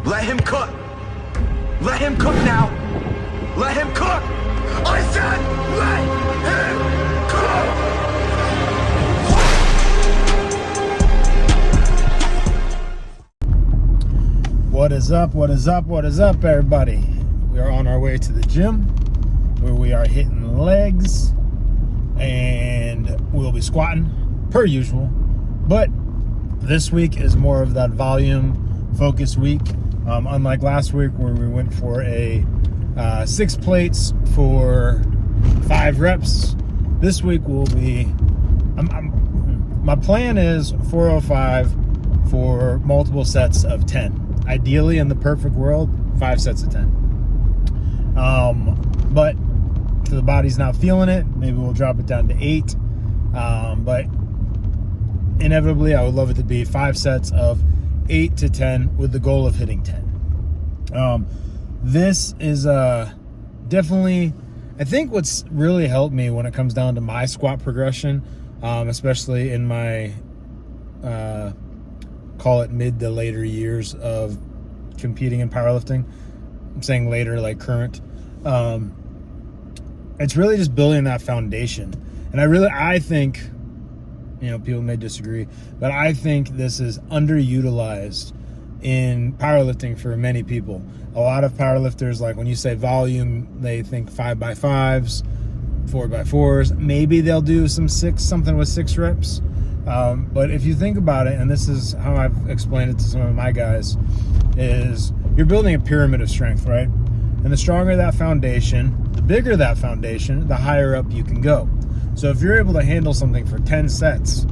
Let him cook. Let him cook now. Let him cook. I said let him cook. What is up? What is up? What is up, everybody? We are on our way to the gym where we are hitting legs and we'll be squatting per usual. But this week is more of that volume focus week. Unlike last week where we went for a 6 plates for 5 reps, this week will be, my plan is 405 for multiple sets of 10. Ideally, in the perfect world, 5 sets of 10. But if the body's not feeling it, maybe we'll drop it down to 8. But inevitably, I would love it to be 5 sets of 8 to 10 with the goal of hitting 10. This is definitely, I think what's really helped me when it comes down to my squat progression, especially in my call it mid to later years of competing in powerlifting. I'm saying later, like current. It's really just building that foundation. And I think, you know, people may disagree, but I think this is underutilized in powerlifting for many people. A lot of powerlifters, like when you say volume, they think 5x5s, 4x4s. Maybe they'll do something with 6 reps. But if you think about it, and this is how I've explained it to some of my guys, is you're building a pyramid of strength, right? And the stronger that foundation, the bigger that foundation, the higher up you can go. So if you're able to handle something for 10 sets,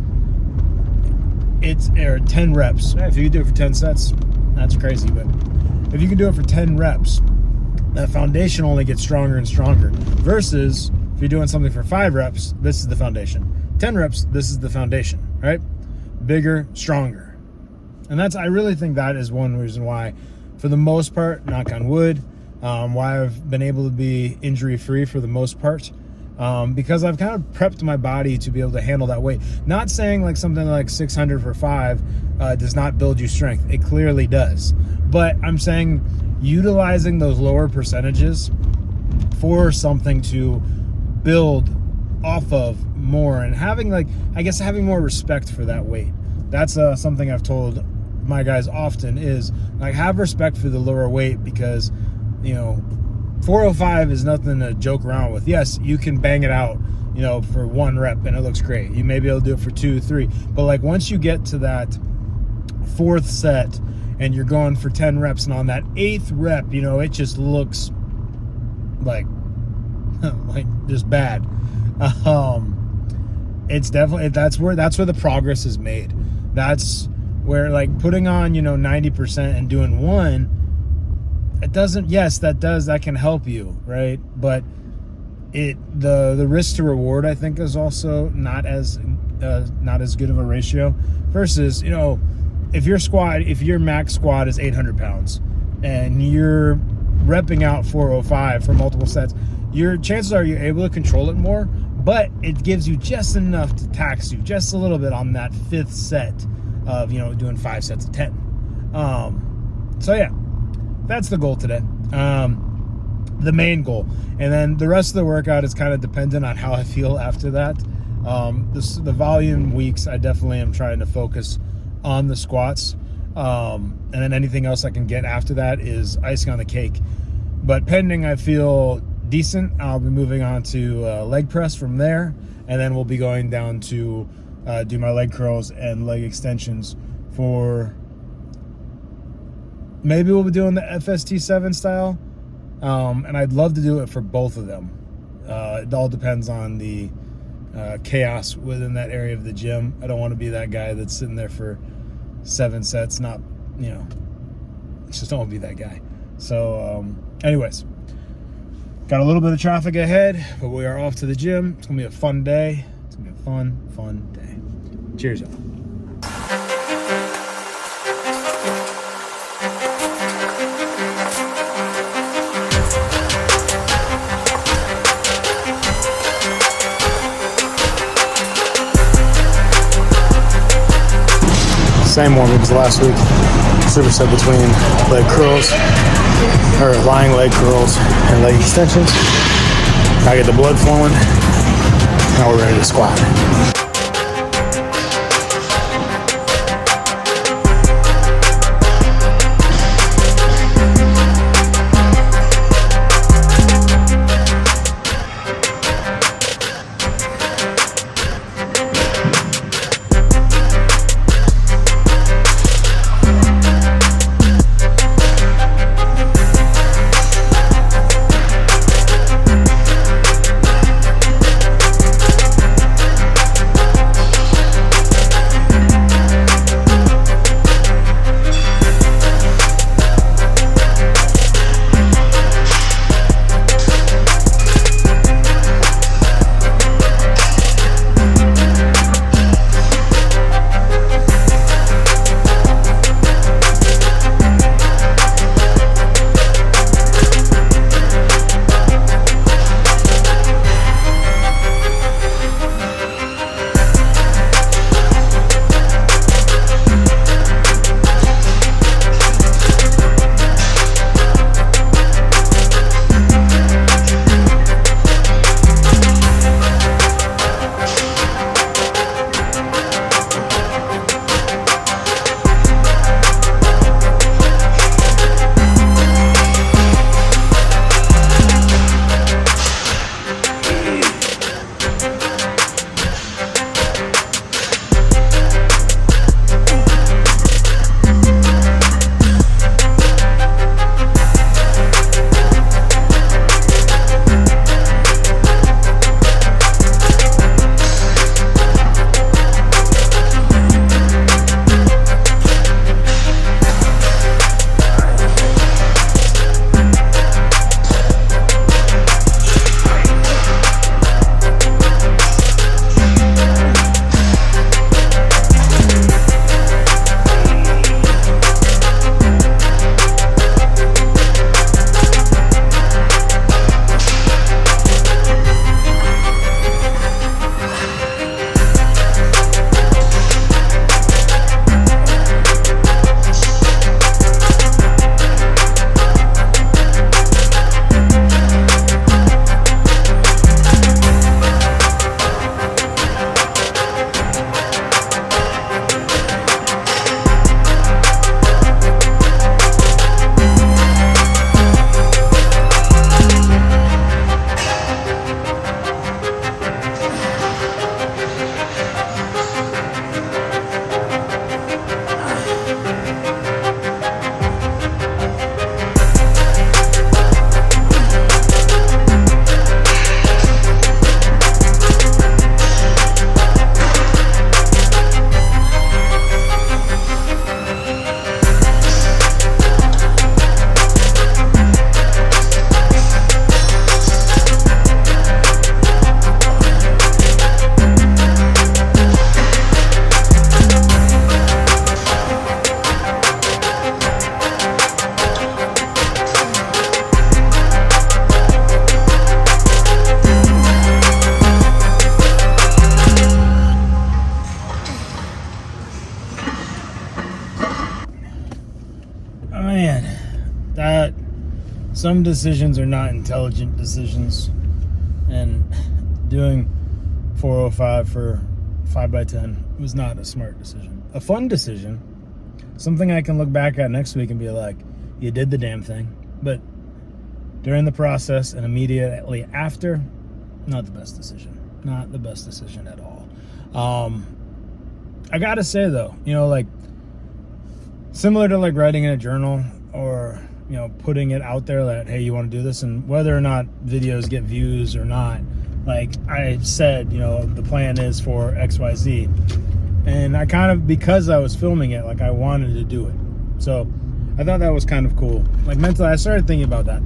or 10 reps. If you can do it for 10 sets, that's crazy. But if you can do it for 10 reps, that foundation only gets stronger and stronger. Versus if you're doing something for 5 reps, this is the foundation. 10 reps, this is the foundation, right? Bigger, stronger. And I really think that is one reason why, for the most part, knock on wood, why I've been able to be injury-free for the most part. Because I've kind of prepped my body to be able to handle that weight. Not saying like something like 600 for 5 does not build you strength. It clearly does. But I'm saying utilizing those lower percentages for something to build off of more, and having more respect for that weight. That's something I've told my guys often, is like, have respect for the lower weight, because, you know, 405 is nothing to joke around with. Yes, you can bang it out, you know, for 1 rep and it looks great. You may be able to do it for 2, 3. But like once you get to that 4th set and you're going for 10 reps, and on that 8th rep, you know, it just looks like just bad. It's definitely, that's where the progress is made. That's where, like, putting on, you know, 90% and doing 1, it doesn't, yes, that can help you, right? But the risk to reward, I think, is also not as good of a ratio. Versus, you know, if your max squat is 800 pounds and you're repping out 405 for multiple sets, your chances are you're able to control it more, but it gives you just enough to tax you just a little bit on that 5th set of, you know, doing 5 sets of 10. So yeah, that's the goal today. The main goal. And then the rest of the workout is kind of dependent on how I feel after that. The volume weeks, I definitely am trying to focus on the squats. And then anything else I can get after that is icing on the cake. But pending I feel decent, I'll be moving on to leg press from there. And then we'll be going down to do my leg curls and leg extensions for, maybe we'll be doing the FST7 style. And I'd love to do it for both of them. It all depends on the chaos within that area of the gym. I don't want to be that guy that's sitting there for 7 sets, not, you know, just don't want to be that guy. So anyways, got a little bit of traffic ahead, but we are off to the gym. It's gonna be a fun day. It's gonna be a fun day. Cheers, y'all. Same one as last week. superset between leg curls, or lying leg curls and leg extensions. I get the blood flowing. Now we're ready to squat. Some decisions are not intelligent decisions, and doing 405 for 5x10 was not a smart decision. A fun decision, something I can look back at next week and be like, you did the damn thing. But during the process and immediately after, not the best decision. Not the best decision at all. I gotta say though, like similar to like writing in a journal or putting it out there that, hey, you want to do this, and whether or not videos get views or not, like I said, the plan is for XYZ, and I kind of, because I was filming it, like I wanted to do it. So I thought that was kind of cool. Like mentally, I started thinking about that.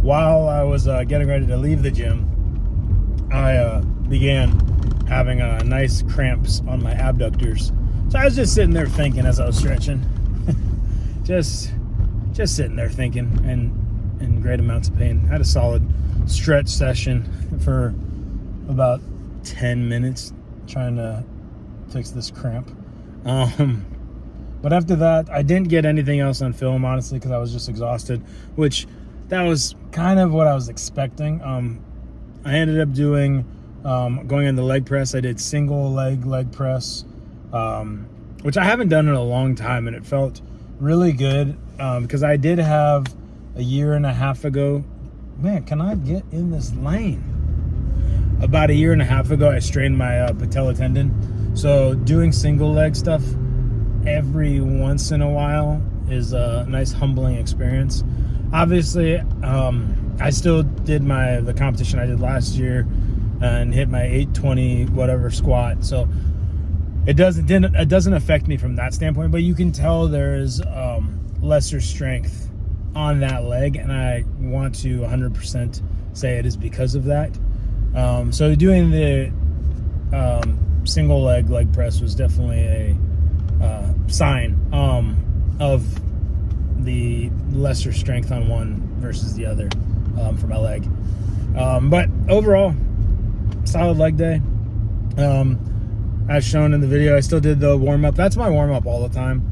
While I was getting ready to leave the gym, I began having nice cramps on my abductors. So I was just sitting there thinking as I was stretching. just sitting there thinking, and in great amounts of pain. I had a solid stretch session for about 10 minutes trying to fix this cramp. But after that, I didn't get anything else on film, honestly, because I was just exhausted, which that was kind of what I was expecting. I ended up doing, going in the leg press. I did single leg press, which I haven't done in a long time, and it felt really good because I did have a year and a half ago. Man, can I get in this lane? About a year and a half ago, I strained my patella tendon. So doing single leg stuff every once in a while is a nice humbling experience. Obviously, I still did the competition I did last year and hit my 820 whatever squat. So it doesn't affect me from that standpoint, but you can tell there is lesser strength on that leg, and I want to 100% say it is because of that. So doing the single leg press was definitely a sign of the lesser strength on one versus the other for my leg. But overall, solid leg day. As shown in the video, I still did the warm-up. That's my warm-up all the time.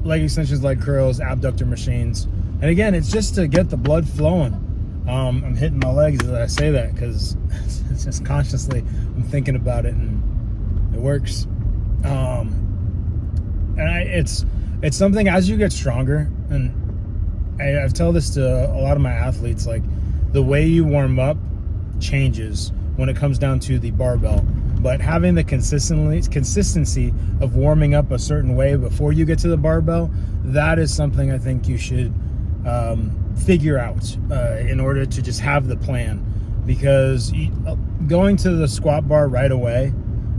Leg extensions, leg curls, abductor machines. And again, it's just to get the blood flowing. I'm hitting my legs as I say that because it's just consciously I'm thinking about it, and it works. It's something as you get stronger, and I've told this to a lot of my athletes, like the way you warm up changes when it comes down to the barbell. But having the consistency of warming up a certain way before you get to the barbell, that is something I think you should figure out in order to just have the plan. Because going to the squat bar right away,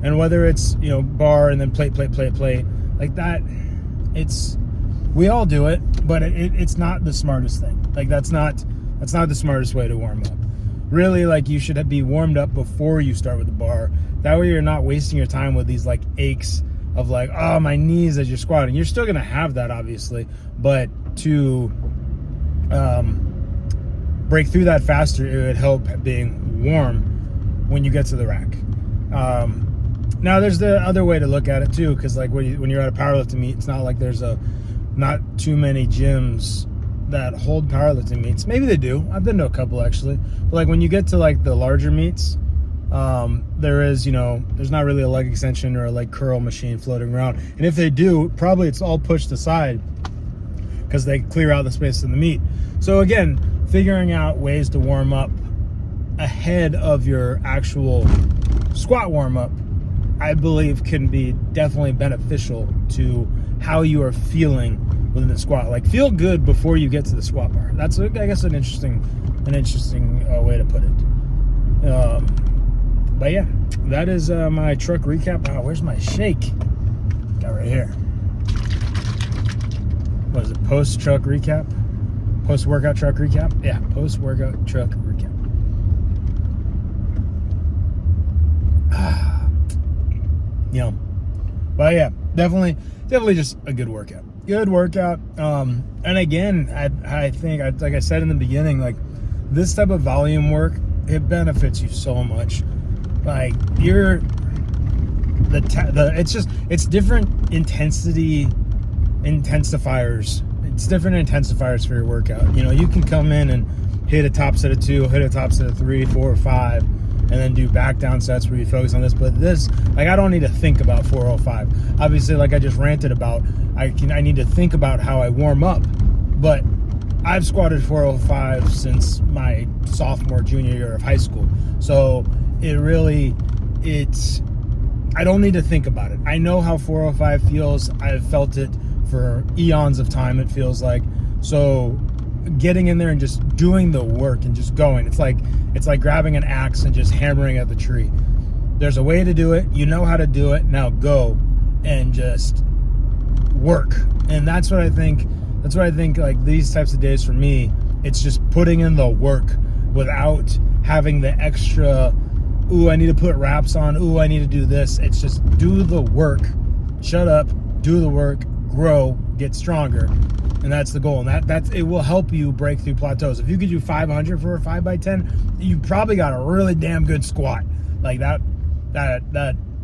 and whether it's bar and then plate like that, we all do it, but it's not the smartest thing. Like that's not the smartest way to warm up. Really, like you should be warmed up before you start with the bar. That way you're not wasting your time with these like aches of like, oh, my knees as you're squatting. You're still gonna have that obviously, but to break through that faster, it would help being warm when you get to the rack. Now there's the other way to look at it too, because like when you're at a powerlifting meet, it's not like there's not too many gyms that hold powerlifting meets. Maybe they do. I've been to a couple actually. But like when you get to like the larger meets, there is, there's not really a leg extension or a leg curl machine floating around. And if they do, probably it's all pushed aside because they clear out the space in the meet. So again, figuring out ways to warm up ahead of your actual squat warm up, I believe can be definitely beneficial to how you are feeling within the squat. Like feel good before you get to the squat bar. That's, I guess, an interesting way to put it. But yeah, that is my truck recap. Oh, where's my shake? Got right here. What is it? Post-truck recap? Post-workout truck recap? Yeah, post-workout truck recap. But yeah, definitely just a good workout. And again, I think, like I said in the beginning, like this type of volume work, it benefits you so much. Like it's different intensifiers. It's different intensifiers for your workout. You can come in and hit a top set of 2, hit a top set of 3, 4, or 5, and then do back down sets where you focus on this. But this, like, I don't need to think about 405. Obviously, like I just ranted about, I need to think about how I warm up. But I've squatted 405 since my sophomore, junior year of high school. So I don't need to think about it. I know how 405 feels. I've felt it for eons of time, it feels like. So getting in there and just doing the work and just going, it's like grabbing an axe and just hammering at the tree. There's a way to do it. You know how to do it. Now go and just work. And that's what I think like these types of days for me, it's just putting in the work without having the extra, ooh, I need to put wraps on, ooh, I need to do this. It's just do the work, shut up, do the work, grow, get stronger. And that's the goal. And it will help you break through plateaus. If you could do 500 for a 5x10, you probably got a really damn good squat. Like that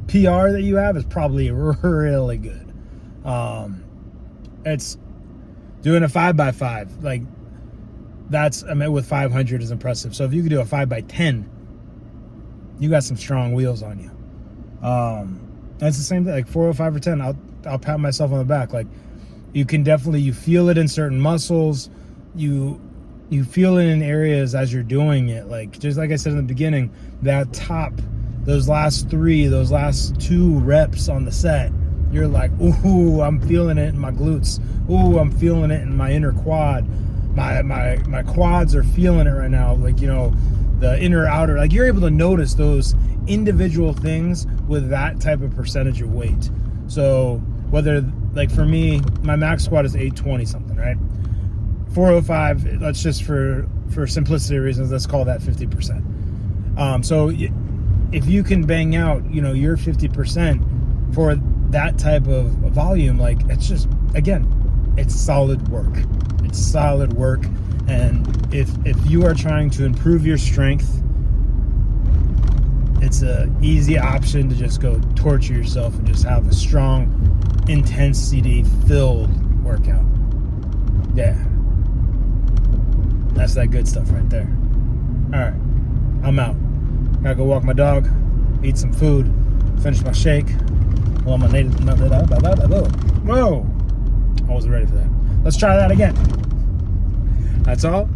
PR that you have is probably really good. It's doing a 5x5. Like, that's, I mean, with 500 is impressive. So if you could do a 5x10, you got some strong wheels on you. That's the same thing, like 4 or 5 or 10. I'll pat myself on the back. Like, you can definitely, you feel it in certain muscles. You feel it in areas as you're doing it. Like, just like I said in the beginning, that top, those last 2 reps on the set, you're like, ooh, I'm feeling it in my glutes. Ooh, I'm feeling it in my inner quad. My quads are feeling it right now. Like, you know, the inner outer, like, you're able to notice those individual things with that type of percentage of weight. So whether, like, for me, my max squat is 820 something, right? 405, let's just for simplicity reasons, let's call that 50%. So if you can bang out, you know, your 50% for that type of volume, like, it's just, again, it's solid work. It's solid work. And if you are trying to improve your strength, it's an easy option to just go torture yourself and just have a strong, intensity-filled workout. Yeah. That's that good stuff right there. All right. I'm out. Gotta go walk my dog, eat some food, finish my shake. Well, my native. Whoa! I wasn't ready for that. Let's try that again. That's all.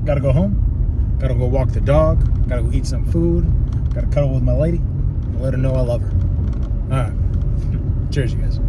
Gotta go home. Gotta go walk the dog. Gotta go eat some food. Gotta cuddle with my lady and let her know I love her. All right. Cheers, you guys.